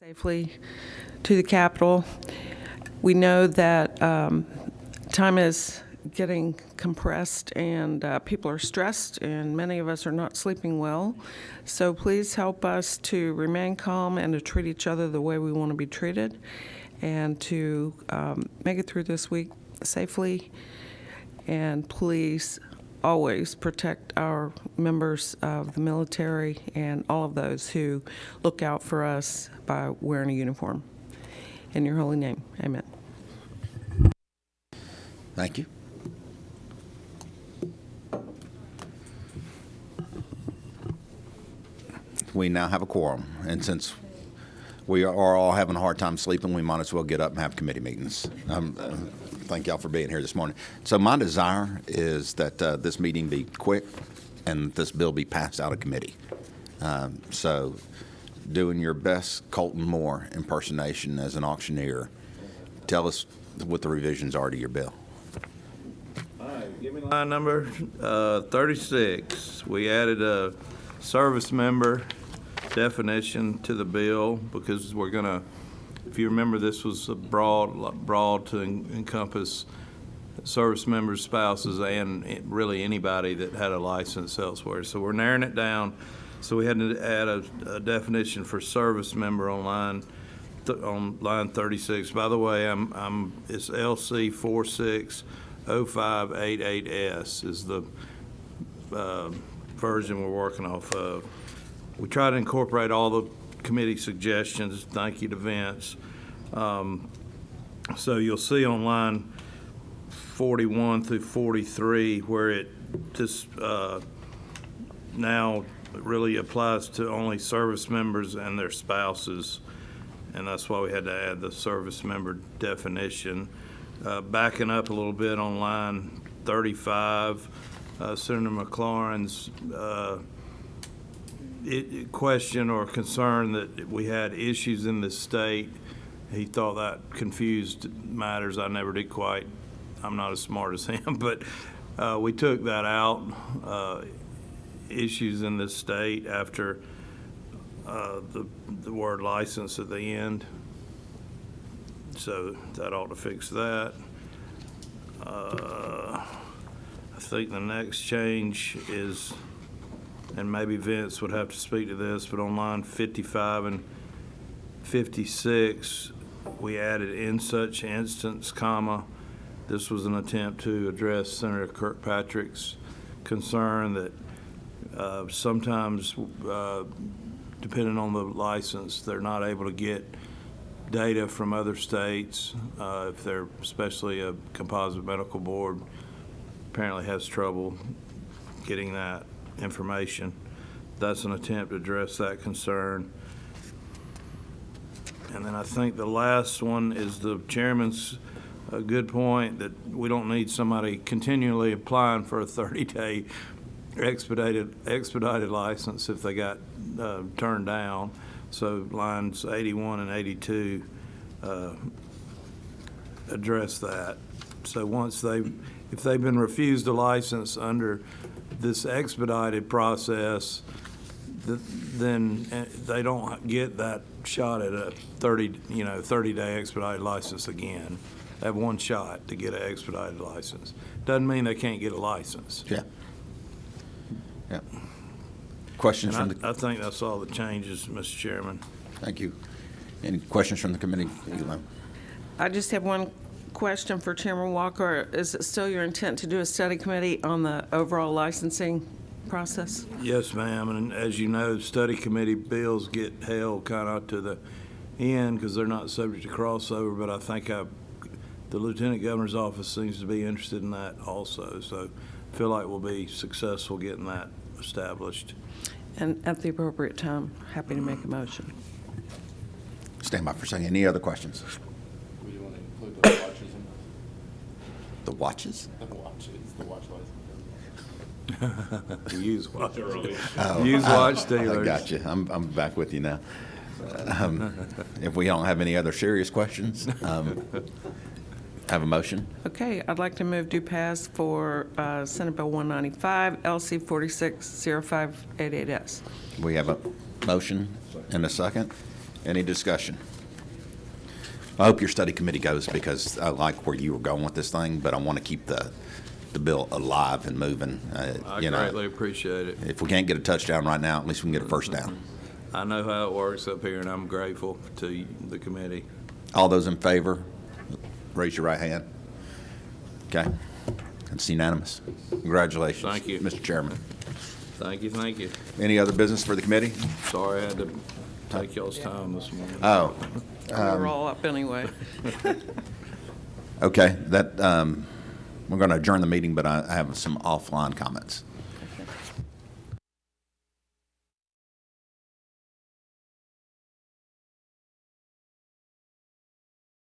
safely to the Capitol. We know that time is getting compressed and people are stressed and many of us are not sleeping well. So please help us to remain calm and to treat each other the way we want to be treated and to make it through this week safely. And please always protect our members of the military and all of those who look out for us by wearing a uniform. In your holy name, amen. Thank you. We now have a quorum, and since we are all having a hard time sleeping, we might as well get up and have committee meetings. Thank y'all for being here this morning. So my desire is that this meeting be quick and this bill be passed out of committee. So doing your best Colton Moore impersonation as an auctioneer, tell us what the revisions are to your bill. All right, give me line number 36. We added a service member definition to the bill because we're going to, if you remember, this was a broad to encompass service members, spouses, and really anybody that had a license elsewhere. So we're narrowing it down. So we had to add a definition for service member on line 36. By the way, it's LC 460588S is the version we're working off of. We try to incorporate all the committee suggestions. Thank you to Vince. So you'll see on line 41 through 43 where it just now really applies to only service members and their spouses, and that's why we had to add the service member definition. Backing up a little bit on line 35, Senator McLaurin's question or concern that we had issues in the state. He thought that confused matters. I never did quite. I'm not as smart as him, but we took that out. Issues in the state after the word license at the end. So that ought to fix that. I think the next change is, and maybe Vince would have to speak to this, but on line 55 and 56, we added in such instance, comma. This was an attempt to address Senator Kirkpatrick's concern that sometimes, depending on the license, they're not able to get data from other states if they're, especially a composite medical board, apparently has trouble getting that information. That's an attempt to address that concern. And then I think the last one is the chairman's a good point that we don't need somebody continually applying for a 30-day expedited license if they got turned down. So lines 81 and 82 address that. So once if they've been refused a license under this expedited process, then they don't get that shot at a 30-day expedited license again. They have one shot to get an expedited license. Doesn't mean they can't get a license. Yeah. Yeah. Questions And from the... I think that's all the changes, Mr. Chairman. Thank you. Any questions from the committee? I just have one question for Chairman Walker. Is it still your intent to do a study committee on the overall licensing process? Yes, ma'am. And as you know, study committee bills get held kind of to the end because they're not subject to crossover, but I think the Lieutenant Governor's office seems to be interested in that also. So I feel like we'll be successful getting that established. And at the appropriate time, happy to make a motion. Stand by for a second. Any other questions? Would you want to include the watches in The watches? the watches, the watch license? Use watch. Oh, Use watch dealers. I got you. I'm back with you now. If we don't have any other serious questions, have a motion. Okay, I'd like to move to pass for Senate Bill 195, LC 460588S. We have a motion and a second. Any discussion? I hope your study committee goes because I like where you were going with this thing, but I want to keep the bill alive and moving. I You know, greatly appreciate it. if we can't get a touchdown right now, at least we can get a first down. I know how it works up here, and I'm grateful to the committee. All those in favor, raise your right hand. Okay, it's unanimous. Congratulations. Thank you. Mr. Chairman. Thank you, thank you. Any other business for the committee? Sorry I had to take y'all's time this morning. Oh, We're all up anyway. okay, that, we're going to adjourn the meeting, but I have some offline comments.